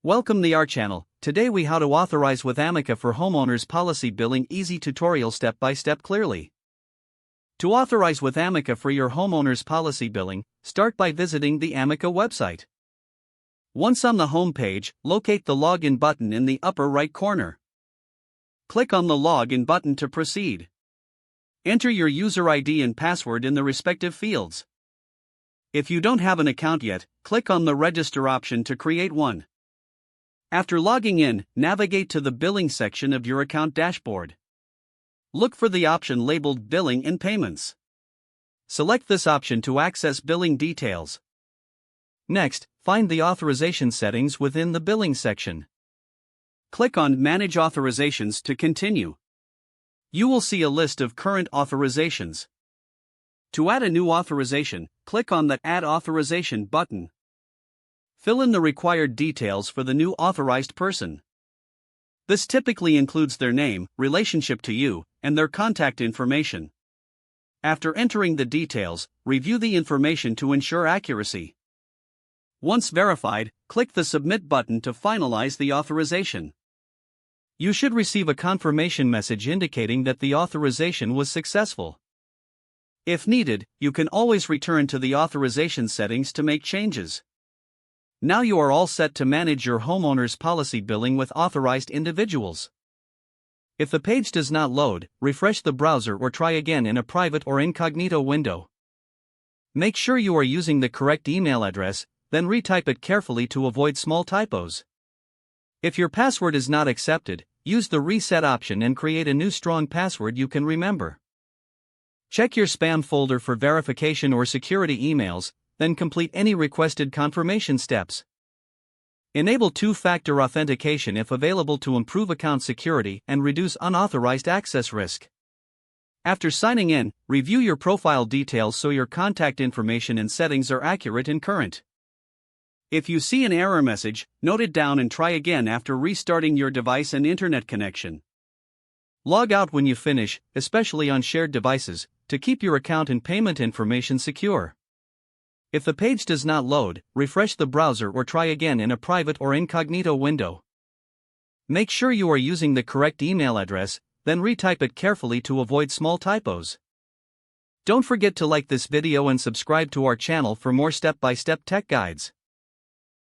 Welcome to our channel. Today we how to authorize with Amica for homeowners policy billing easy tutorial step by step clearly. To authorize with Amica for your homeowners policy billing, start by visiting the Amica website. Once on the home page, locate the login button in the upper right corner. Click on the login button to proceed. Enter your user ID and password in the respective fields. If you don't have an account yet, click on the register option to create one. After logging in, navigate to the billing section of your account dashboard. Look for the option labeled Billing and Payments. Select this option to access billing details. Next, find the authorization settings within the billing section. Click on Manage Authorizations to continue. You will see a list of current authorizations. To add a new authorization, click on the Add Authorization button. Fill in the required details for the new authorized person. This typically includes their name, relationship to you, and their contact information. After entering the details, review the information to ensure accuracy. Once verified, click the Submit button to finalize the authorization. You should receive a confirmation message indicating that the authorization was successful. If needed, you can always return to the authorization settings to make changes. Now you are all set to manage your homeowner's policy billing with authorized individuals. If the page does not load, refresh the browser or try again in a private or incognito window. Make sure you are using the correct email address, then retype it carefully to avoid small typos. If your password is not accepted, use the reset option and create a new strong password you can remember. Check your spam folder for verification or security emails, then complete any requested confirmation steps. Enable two-factor authentication if available to improve account security and reduce unauthorized access risk. After signing in, review your profile details so your contact information and settings are accurate and current. If you see an error message, note it down and try again after restarting your device and internet connection. Log out when you finish, especially on shared devices, to keep your account and payment information secure. If the page does not load, refresh the browser or try again in a private or incognito window. Make sure you are using the correct email address, then retype it carefully to avoid small typos. Don't forget to like this video and subscribe to our channel for more step-by-step tech guides.